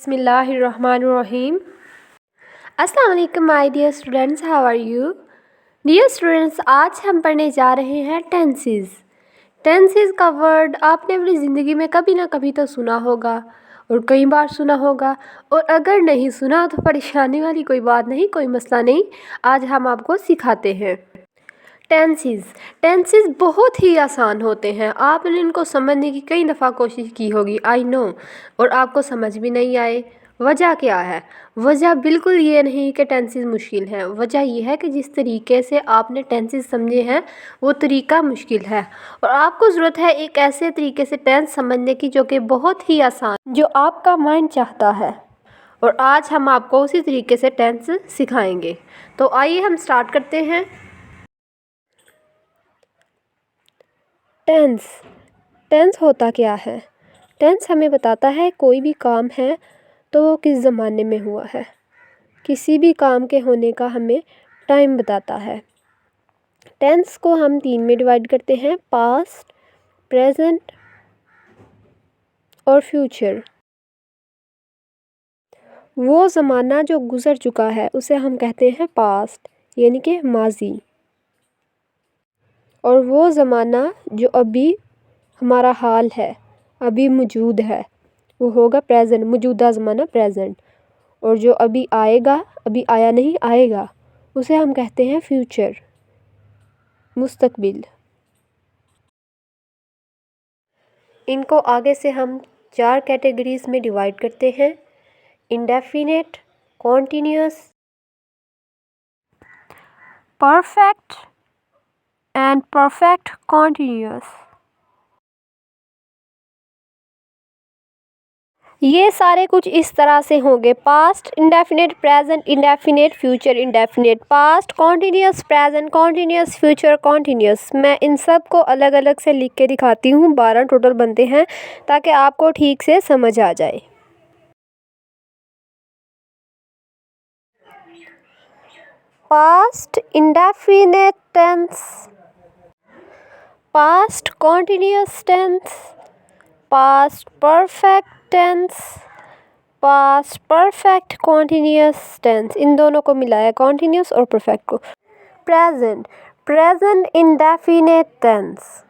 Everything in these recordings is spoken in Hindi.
बिस्मिल्लाहिर्रहमानिर्रहीम। अस्सलाम वालेकुम my dear students, how are you? Dear students, आज हम पढ़ने जा रहे हैं टेंसेस। टेंसेस का वर्ड आपने अपनी ज़िंदगी में कभी ना कभी तो सुना होगा और कई बार सुना होगा, और अगर नहीं सुना तो परेशानी वाली कोई बात नहीं, कोई मसला नहीं। आज हम आपको सिखाते हैं टेंसेस। टेंसेस बहुत ही आसान होते हैं। आपने इनको समझने की कई दफ़ा कोशिश की होगी, आई नो, और आपको समझ भी नहीं आए। वजह क्या है? वजह बिल्कुल ये नहीं कि टेंसेस मुश्किल हैं। वजह यह है कि जिस तरीके से आपने टेंसेस समझे हैं वो तरीका मुश्किल है, और आपको ज़रूरत है एक ऐसे तरीके से टेंस समझने की जो कि बहुत ही आसान, जो आपका माइंड चाहता है। और आज हम आपको उसी तरीके से टेंस सिखाएंगे। तो आइए हम स्टार्ट करते हैं। टेंस। टेंस होता क्या है? टेंस हमें बताता है कोई भी काम है तो वो किस ज़माने में हुआ है। किसी भी काम के होने का हमें टाइम बताता है। टेंस को हम 3 में डिवाइड करते हैं, पास्ट, प्रेजेंट और फ्यूचर। वो ज़माना जो गुज़र चुका है उसे हम कहते हैं पास्ट, यानी कि माजी। और वो ज़माना जो अभी हमारा हाल है, अभी मौजूद है, वो होगा प्रेजेंट, मौजूदा ज़माना प्रेजेंट। और जो अभी आएगा, अभी आया नहीं, आएगा, उसे हम कहते हैं फ्यूचर, मुस्तकबिल। इनको आगे से हम 4 कैटेगरीज़ में डिवाइड करते हैं, indefinite, continuous, perfect and perfect continuous. ये सारे कुछ इस तरह से होंगे: past indefinite, present indefinite, future indefinite. Past continuous, present continuous, future continuous. मैं इन सब को अलग अलग से लिख के दिखाती हूँ, 12 टोटल बनते हैं, ताकि आपको ठीक से समझ आ जाए। Past indefinite tense, past continuous tense, past perfect tense, past perfect continuous tense. इन दोनों को मिलाया, कॉन्टीन्यूअस और परफेक्ट को। Present, present indefinite tense,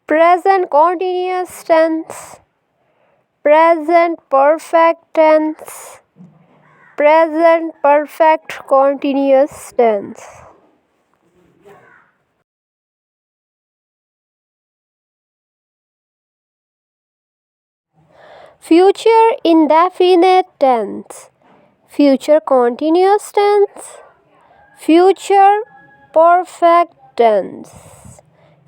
present continuous tense, present perfect tense, present perfect continuous tense. Future indefinite tense, future continuous tense, future perfect tense,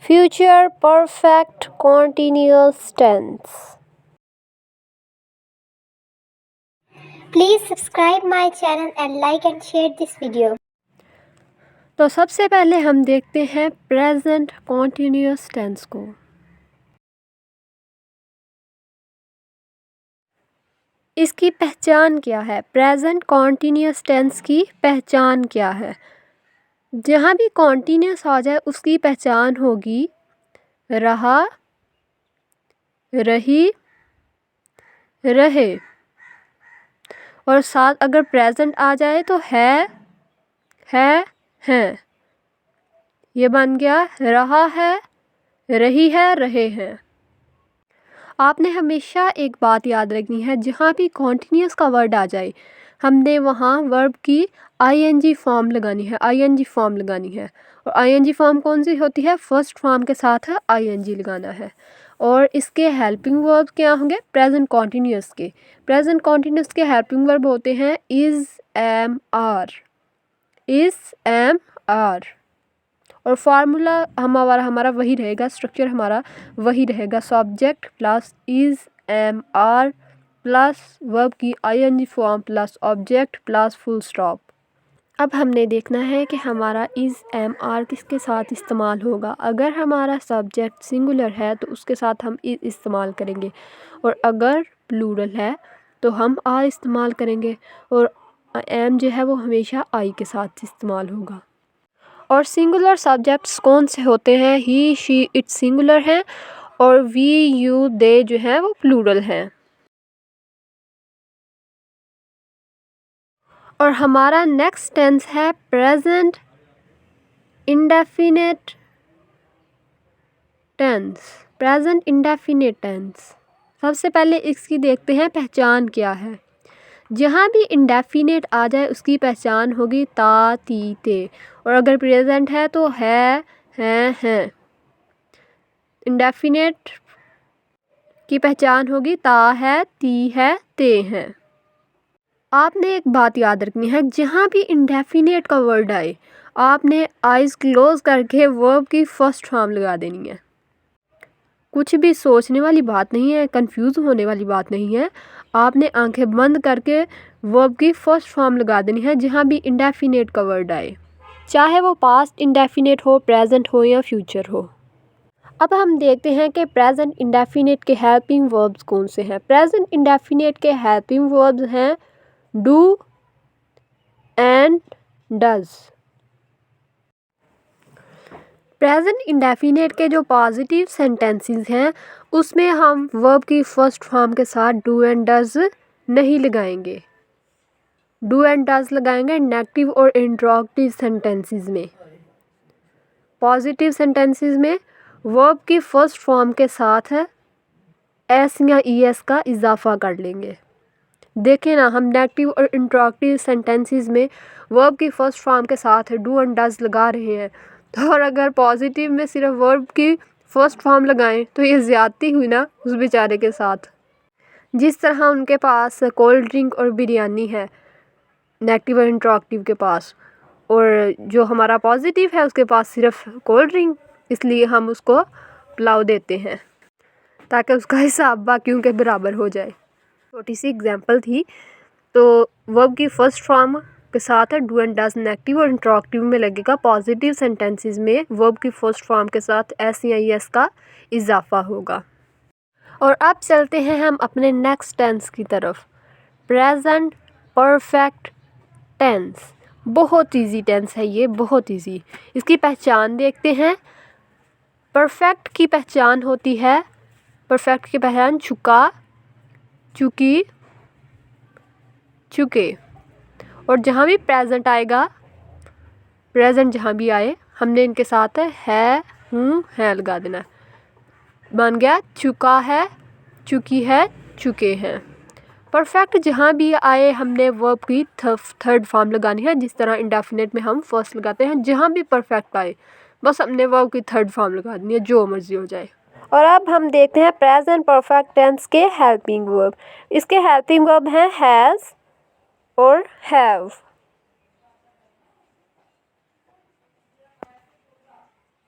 future perfect continuous tense. Please subscribe my channel and like and share this video. तो सबसे पहले हम देखते हैं प्रेजेंट कॉन्टीन्यूअस टेंस को। इसकी पहचान क्या है? प्रेजेंट कॉन्टीन्यूअस टेंस की पहचान क्या है? जहाँ भी कॉन्टीन्यूअस आ जाए उसकी पहचान होगी रहा, रही, रहे। और साथ अगर प्रेजेंट आ जाए तो है, हैं। ये बन गया रहा है, रही है, रहे हैं। आपने हमेशा एक बात याद रखनी है, जहाँ भी कॉन्टीन्यूअस का वर्ड आ जाए हमने वहाँ वर्ब की आईएनजी फॉर्म लगानी है, आईएनजी फॉर्म लगानी है। और आईएनजी फॉर्म कौन सी होती है? फर्स्ट फॉर्म के साथ आईएनजी लगाना है। और इसके हेल्पिंग वर्ब क्या होंगे? प्रेजेंट कॉन्टीन्यूअस के। प्रेजेंट कॉन्टीन्यूअस के हेल्पिंग वर्ब होते हैं is, am, are, is, am, are. और फार्मूला हमारा वही रहेगा, स्ट्रक्चर हमारा वही रहेगा, subject plus is, am, are plus verb की ING form plus object plus full stop. अब हमने देखना है कि हमारा इज़, एम, आर किसके साथ इस्तेमाल होगा। अगर हमारा सब्जेक्ट सिंगुलर है तो उसके साथ हम इज़ इस्तेमाल करेंगे, और अगर प्लूरल है तो हम आर इस्तेमाल करेंगे, और एम जो है वो हमेशा आई के साथ इस्तेमाल होगा। और सिंगुलर सब्जेक्ट्स कौन से होते हैं? ही, शी, इट सिंगुलर हैं, और वी, यू, दे जो हैं वो प्लूरल हैं। और हमारा नेक्स्ट टेंस है present indefinite tense. Present indefinite tense, सबसे पहले इसकी देखते हैं पहचान क्या है। जहाँ भी इंडेफिनिट आ जाए उसकी पहचान होगी ता, ती, ते, और अगर प्रेजेंट है तो है, हैं। इंडेफिनिट की पहचान होगी ता है, ती है, ते हैं। आपने एक बात याद रखनी है, जहाँ भी इंडेफिनिट का वर्ड आए आपने आइज़ क्लोज करके वर्ब की फर्स्ट फॉर्म लगा देनी है। कुछ भी सोचने वाली बात नहीं है, कंफ्यूज होने वाली बात नहीं है। आपने आंखें बंद करके वर्ब की फर्स्ट फॉर्म लगा देनी है जहाँ भी इंडेफिनिट का वर्ड आए, चाहे वो पास्ट इंडेफिनिट हो, प्रेजेंट हो या फ्यूचर हो। अब हम देखते हैं कि प्रेजेंट इंडेफिनिट के हेल्पिंग वर्ब्स कौन से हैं। प्रेजेंट इंडेफिनिट के हेल्पिंग वर्ब्स हैं do and does. Present indefinite के जो पॉजिटिव सेंटेंसेस हैं उसमें हम वर्ब की फर्स्ट फॉर्म के साथ डू एंड डज नहीं लगाएंगे। डू एंड डज लगाएंगे नेगेटिव और इंट्रोगेटिव सेंटेंसेस में। पॉजिटिव सेंटेंसेस में वर्ब की फर्स्ट फॉर्म के साथ एस या ई एस का इजाफा कर लेंगे। देखें ना, हम नेगेटिव और इंट्रोगेटिव सेंटेंसेस में वर्ब की फर्स्ट फॉर्म के साथ डू एंड डज लगा रहे हैं, तो और अगर पॉजिटिव में सिर्फ वर्ब की फर्स्ट फॉर्म लगाएं तो ये ज़्यादती हुई ना उस बेचारे के साथ। जिस तरह उनके पास कोल्ड ड्रिंक और बिरयानी है नेगेटिव और इंट्रोगेटिव के पास, और जो हमारा पॉजिटिव है उसके पास सिर्फ कोल्ड ड्रिंक, इसलिए हम उसको पुलाव देते हैं ताकि उसका हिसाब बाकियों के बराबर हो जाए। छोटी सी एग्जांपल थी। तो वर्ब की फर्स्ट फॉर्म के साथ डू एंड डज नेगेटिव और इंट्रोगेटिव में लगेगा। पॉजिटिव सेंटेंसेस में वर्ब की फर्स्ट फॉर्म के साथ एस या ई एस का इजाफा होगा। और अब चलते हैं हम अपने नेक्स्ट टेंस की तरफ, प्रेजेंट परफेक्ट टेंस। बहुत इजी टेंस है ये, बहुत इजी। इसकी पहचान देखते हैं। परफेक्ट की पहचान होती है, परफेक्ट की पहचान चुका, चुकी, चुके। और जहाँ भी प्रेजेंट आएगा, प्रेजेंट जहाँ भी आए हमने इनके साथ है, हूँ, है लगा देना। बन गया चुका है, चुकी है, चुके हैं। परफेक्ट जहाँ भी आए हमने वर्ब की थर्ड फॉर्म लगानी है, जिस तरह इंडेफिनिट में हम फर्स्ट लगाते हैं। जहाँ भी परफेक्ट आए बस हमने वर्ब की थर्ड फॉर्म लगा देनी है, जो मर्जी हो जाए। और अब हम देखते हैं प्रेजेंट परफेक्ट टेंस के हेल्पिंग वर्ब। इसके हेल्पिंग वर्ब हैं हैज़ और हैव।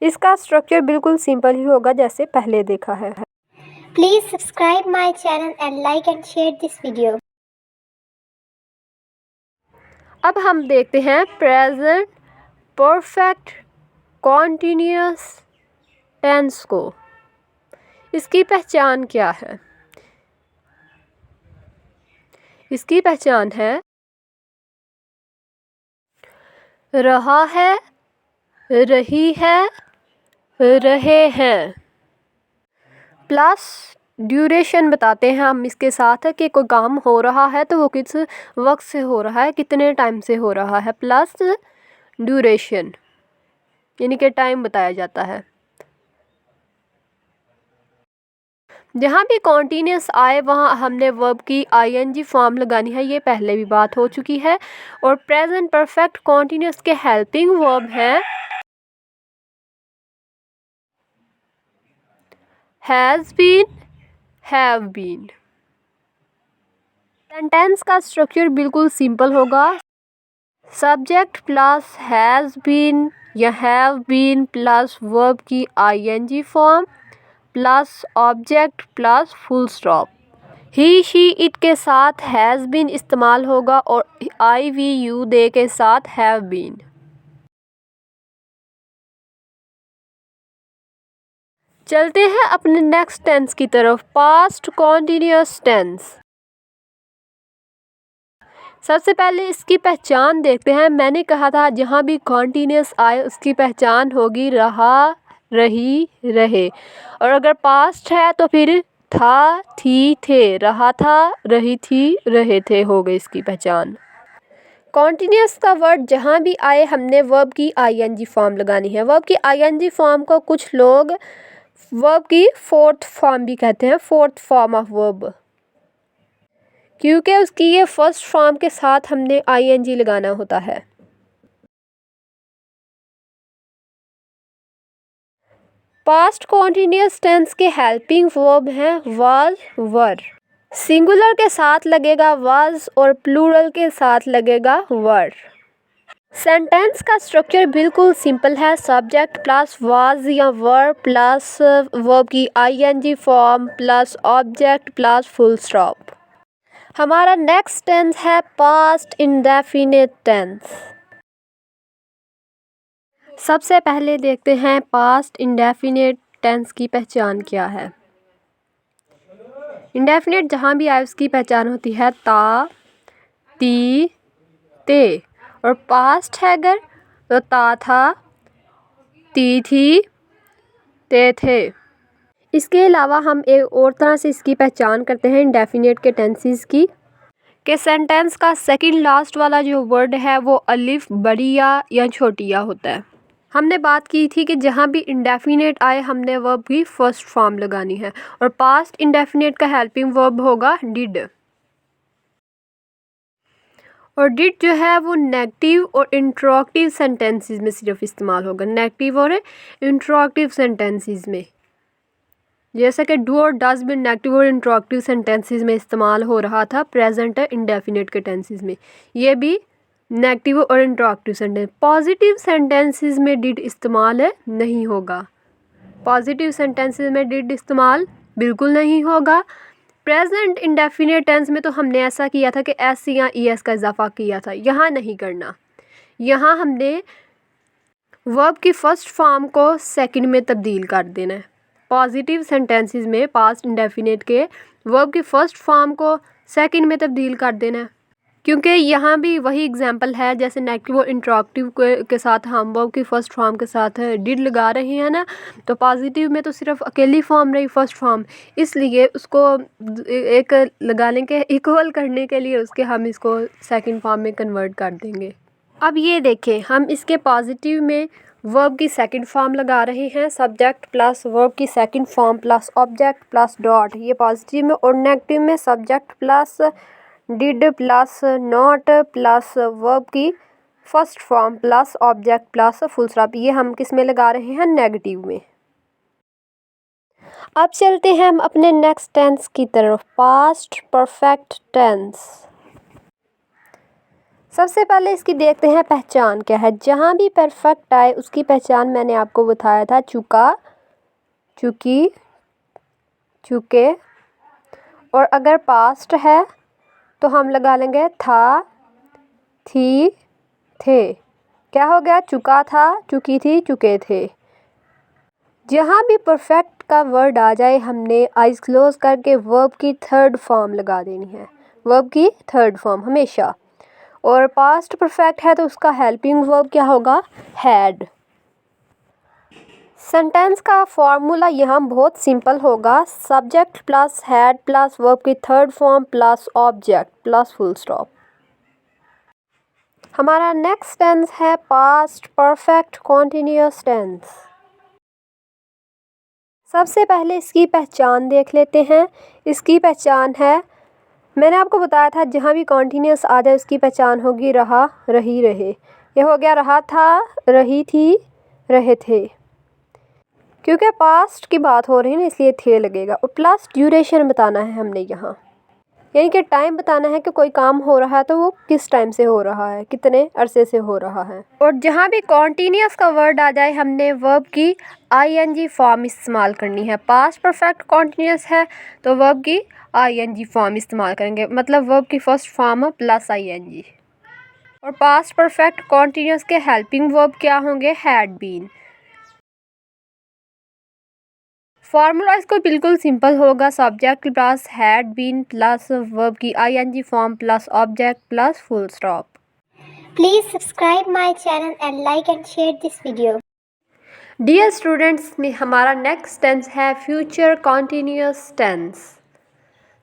इसका स्ट्रक्चर बिल्कुल सिंपल ही होगा जैसे पहले देखा है। Please subscribe my channel and like and share this video. अब हम देखते हैं प्रेजेंट परफेक्ट कॉन्टिन्यूअस टेंस को। इसकी पहचान क्या है? इसकी पहचान है रहा है, रही है, रहे हैं, प्लस ड्यूरेशन बताते हैं हम इसके साथ कि कोई काम हो रहा है तो वो किस वक्त से हो रहा है, कितने टाइम से हो रहा है, प्लस ड्यूरेशन यानी कि टाइम बताया जाता है। जहाँ भी कॉन्टीन्यूस आए वहाँ हमने वर्ब की आईएनजी फॉर्म लगानी है, ये पहले भी बात हो चुकी है। और प्रेजेंट परफेक्ट कॉन्टीन्यूस के हेल्पिंग वर्ब है has been, have been. Sentence का स्ट्रक्चर बिल्कुल सिंपल होगा। सब्जेक्ट प्लस हैज़ बीन या हैव बीन प्लस वर्ब की ING form plus object plus full stop. He, she, it के साथ हैज़ बीन इस्तेमाल होगा और आई, वी, यू, दे के साथ हैव बीन। चलते हैं अपने नेक्स्ट टेंस की तरफ, पास्ट कॉन्टिन्यूअस टेंस। सबसे पहले इसकी पहचान देखते हैं। मैंने कहा था जहाँ भी कॉन्टिन्यूअस आए उसकी पहचान होगी रहा, रही, रहे। और अगर पास्ट है तो फिर था, थी, थे। रहा था, रही थी, रहे थे हो गई इसकी पहचान। कॉन्टिन्यूस का वर्ड जहाँ भी आए हमने वर्ब की आईएनजी फॉर्म लगानी है। वर्ब की आईएनजी फॉर्म को कुछ लोग वर्ब की फोर्थ फॉर्म भी कहते हैं, फोर्थ फॉर्म ऑफ वर्ब, क्योंकि उसकी ये फर्स्ट फॉर्म के साथ हमने आईएनजी लगाना होता है। पास्ट कॉन्टिन्यूस टेंस के हेल्पिंग वर्ब हैं वाज, वर। सिंगुलर के साथ लगेगा वाज और प्लूरल के साथ लगेगा वर। सेंटेंस का स्ट्रक्चर बिल्कुल सिंपल है, सब्जेक्ट प्लस वाज या वर प्लस वर्ब की ING form plus object plus full stop. हमारा नेक्स्ट टेंस है पास्ट इंडेफिनिट टेंस। सबसे पहले देखते हैं पास्ट इंडेफिनिट टेंस की पहचान क्या है। इंडेफिनिट जहाँ भी आए उसकी पहचान होती है ता, ती, ते, और पास्ट है अगर तो ता था, ती थी, ते थे। इसके अलावा हम एक और तरह से इसकी पहचान करते हैं इंडेफिनिट के टेंसेस की, कि सेंटेंस का सेकंड लास्ट वाला जो वर्ड है वो अलिफ बड़ी या छोटी या होता है। हमने बात की थी कि जहाँ भी इंडेफिनिट आए हमने वर्ब की फर्स्ट फॉर्म लगानी है, और पास्ट इंडेफिनिट का हेल्पिंग वर्ब होगा डिड। और डिड जो है वो नेगेटिव और इंट्रोगेटिव सेंटेंसेस में सिर्फ इस्तेमाल होगा, नेगेटिव और इंट्रोगेटिव सेंटेंसेस में। जैसा कि डू और डज भी नेगेटिव और इंट्रोगेटिव सेंटेंसेस में इस्तेमाल हो रहा था प्रेजेंट इंडेफिनिट के टेंसेस में, ये भी नेगेटिव और इंट्रोगेटिव सेंटेंस। पॉजिटिव सेंटेंसेस में डिड इस्तेमाल नहीं होगा, पॉजिटिव सेंटेंसेस में डिड इस्तेमाल बिल्कुल नहीं होगा। प्रेजेंट इंडेफिनिट टेंस में तो हमने ऐसा किया था कि एस या ई एस का इजाफा किया था, यहाँ नहीं करना। यहाँ हमने वर्ब की फर्स्ट फॉर्म को सेकंड में तब्दील कर देना है। पॉजिटिव सेंटेंसेस में पास्ट इंडेफिनिट के वर्ब की फर्स्ट फॉर्म को सेकंड में तब्दील कर देना है, क्योंकि यहाँ भी वही एग्जांपल है जैसे नेगेटिव और इंट्रोगेटिव के साथ हम वर्ब की फर्स्ट फॉर्म के साथ डिड लगा रहे हैं ना, तो पॉजिटिव में तो सिर्फ अकेली फॉर्म रही फर्स्ट फॉर्म, इसलिए उसको एक लगाने के इक्वल करने के लिए उसके हम इसको सेकंड फॉर्म में कन्वर्ट कर देंगे। अब ये देखें, हम इसके पॉजिटिव में वर्ब की सेकंड फॉर्म लगा रहे हैं, सब्जेक्ट प्लस वर्ब की second form plus object plus dot, ये पॉजिटिव में। और नेगेटिव में subject plus did plus not plus verb की first form plus object plus full stop, ये हम किस में लगा रहे हैं, नेगेटिव में। अब चलते हैं हम अपने नेक्स्ट टेंस की तरफ, पास्ट परफेक्ट टेंस। सबसे पहले इसकी देखते हैं पहचान क्या है। जहाँ भी परफेक्ट आए उसकी पहचान मैंने आपको बताया था, चुका, चुकी, चुके। और अगर पास्ट है तो हम लगा लेंगे था, थी, थे। क्या हो गया, चुका था, चुकी थी, चुके थे। जहाँ भी परफेक्ट का वर्ड आ जाए हमने आइज क्लोज करके वर्ब की थर्ड फॉर्म लगा देनी है, वर्ब की थर्ड फॉर्म हमेशा। और पास्ट परफेक्ट है तो उसका हेल्पिंग वर्ब क्या होगा, हैड। सेंटेंस का फॉर्मूला यहाँ बहुत सिंपल होगा, subject plus had plus verb की third form plus object plus full stop. हमारा नेक्स्ट टेंस है पास्ट परफेक्ट कॉन्टिन्यूअस टेंस। सबसे पहले इसकी पहचान देख लेते हैं। इसकी पहचान है, मैंने आपको बताया था जहाँ भी कॉन्टिन्यूअस आ जाए उसकी पहचान होगी रहा, रही, रहे। यह हो गया रहा था, रही थी, रहे थे। क्योंकि पास्ट की बात हो रही है ना इसलिए थे लगेगा। और प्लस ड्यूरेशन बताना है हमने यहाँ, यानी कि टाइम बताना है कि कोई काम हो रहा है तो वो किस टाइम से हो रहा है, कितने अरसे से हो रहा है। और जहाँ भी कॉन्टिन्यूअस का वर्ड आ जाए हमने वर्ब की आईएनजी फॉर्म इस्तेमाल करनी है। पास्ट परफेक्ट कॉन्टिन्यूअस है तो वर्ब की आईएनजी फॉर्म इस्तेमाल करेंगे, मतलब वर्ब की फर्स्ट फॉर्म प्लस आईएनजी। और पास्ट परफेक्ट कॉन्टिन्यूअस के हेल्पिंग वर्ब क्या होंगे, हैड बीन। फार्मूला इसको बिल्कुल सिंपल होगा, subject plus had been plus verb की ING form plus object plus full stop. Please subscribe my channel and like and share this video. Dear students, में हमारा नेक्स्ट टेंस है फ्यूचर कॉन्टिन्यूअस टेंस।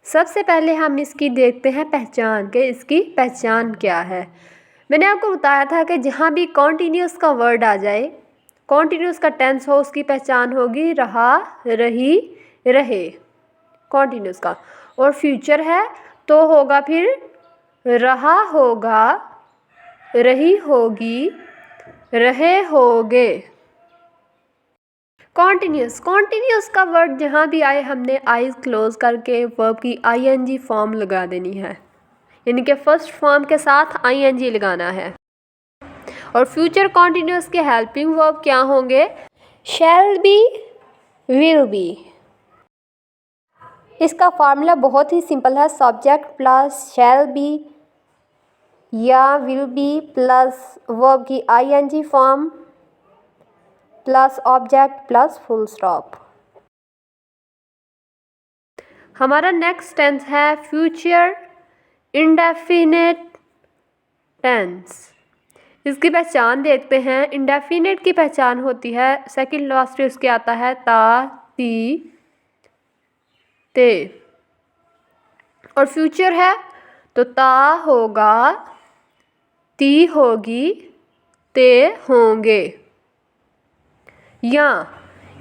सबसे पहले हम इसकी देखते हैं पहचान के इसकी पहचान क्या है। मैंने आपको बताया था कि जहाँ भी कॉन्टीन्यूस का वर्ड आ जाए, कॉन्टीन्यूस का टेंस हो, उसकी पहचान होगी रहा, रही, रहे, कॉन्टीन्यूस का। और फ्यूचर है तो होगा फिर रहा होगा, रही होगी, रहे होगे। कॉन्टीन्यूस का वर्ड जहाँ भी आए हमने आइज क्लोज करके वर्ब की आईएनजी फॉर्म लगा देनी है, यानी कि फर्स्ट फॉर्म के साथ आईएनजी लगाना है। और फ्यूचर कॉन्टीन्यूस के हेल्पिंग वर्ब क्या होंगे? Shall be, will be. इसका फार्मूला बहुत ही सिंपल है, सब्जेक्ट प्लस शैल बी या विल बी प्लस वर्ब की ING form plus object plus full stop. हमारा नेक्स्ट टेंस है फ्यूचर इंडेफिनिट टेंस। इसकी पहचान देखते हैं। इंडेफिनिट की पहचान होती है, सेकंड लास्ट उसके आता है ता, ती, ते। और फ्यूचर है तो ता होगा, ती होगी, ते होंगे। या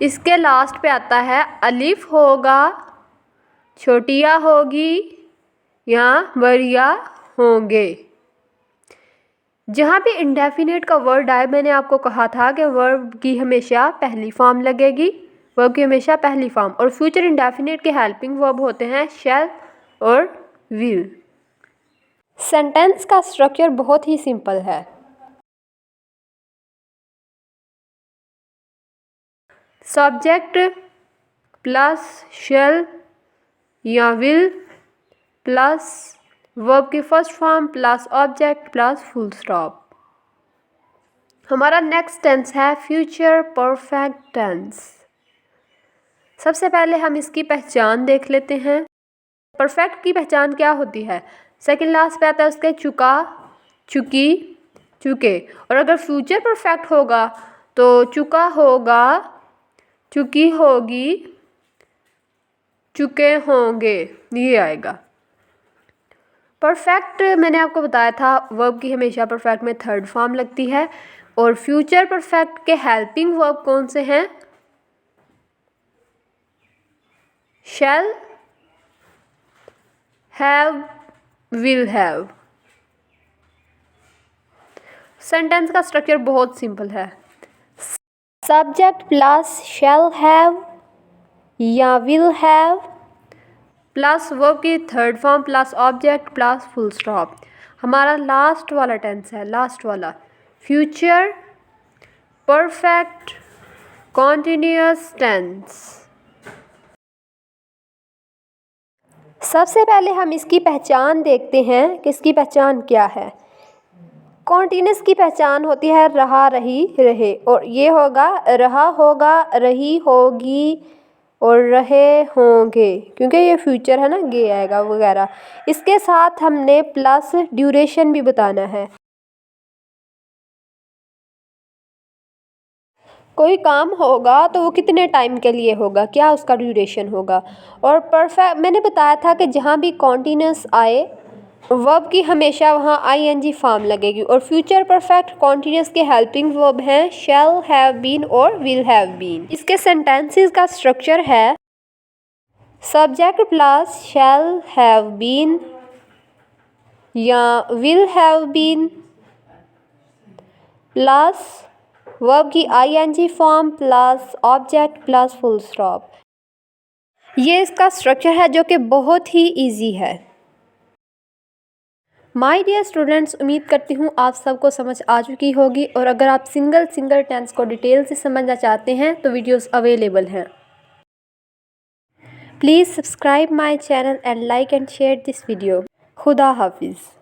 इसके लास्ट पे आता है अलिफ होगा, छोटिया होगी या बड़िया होंगे। जहाँ भी इंडेफिनिट का वर्ड आए, मैंने आपको कहा था कि वर्ब की हमेशा पहली फॉर्म लगेगी, वर्ब की हमेशा पहली फॉर्म। और फ्यूचर इंडेफिनिट के हेल्पिंग वर्ब होते हैं शैल और विल। सेंटेंस का स्ट्रक्चर बहुत ही सिंपल है। सब्जेक्ट प्लस शैल या विल प्लस वर्ब की first form plus object plus full stop. हमारा नेक्स्ट टेंस है फ्यूचर परफेक्ट टेंस। सबसे पहले हम इसकी पहचान देख लेते हैं। परफेक्ट की पहचान क्या होती है? सेकंड लास्ट पे आता है उसके चुका, चुकी, चुके। और अगर फ्यूचर परफेक्ट होगा तो चुका होगा, चुकी होगी, चुके होंगे, ये आएगा। परफेक्ट मैंने आपको बताया था वर्ब की हमेशा परफेक्ट में थर्ड फॉर्म लगती है। और फ्यूचर परफेक्ट के हेल्पिंग वर्ब कौन से हैं? Shall, have, will have. Sentence का स्ट्रक्चर बहुत सिंपल है। सब्जेक्ट प्लस शैल हैव या विल हैव प्लस वर्ब की third form plus object plus full stop. हमारा लास्ट वाला टेंस है, लास्ट वाला फ्यूचर परफेक्ट कॉन्टिन्यूअस टेंस। सबसे पहले हम इसकी पहचान देखते हैं कि इसकी पहचान क्या है। कॉन्टिन्यूअस की पहचान होती है रहा, रही, रहे। और ये होगा रहा होगा, रही होगी और रहे होंगे, क्योंकि ये फ्यूचर है ना, गे आएगा वगैरह। इसके साथ हमने प्लस ड्यूरेशन भी बताना है। कोई काम होगा तो वो कितने टाइम के लिए होगा, क्या उसका ड्यूरेशन होगा। और परफेक्ट मैंने बताया था कि जहाँ भी कॉन्टिन्यूअस आए वर्ब की हमेशा वहाँ आईएनजी फॉर्म लगेगी। और फ्यूचर परफेक्ट कॉन्टिन्यूअस के हेल्पिंग वर्ब हैं शैल, हैव बीन और विल हैव बीन। इसके सेंटेंसेस का स्ट्रक्चर है subject plus shall have been या will have been plus verb की ING form plus object plus full stop. ये इसका स्ट्रक्चर है जो कि बहुत ही इजी है। माय डियर स्टूडेंट्स, उम्मीद करती हूँ आप सबको समझ आ चुकी होगी। और अगर आप सिंगल टेंस को डिटेल से समझना चाहते हैं तो वीडियोस अवेलेबल हैं। Please subscribe my channel and like and share this video. खुदा हाफिज़।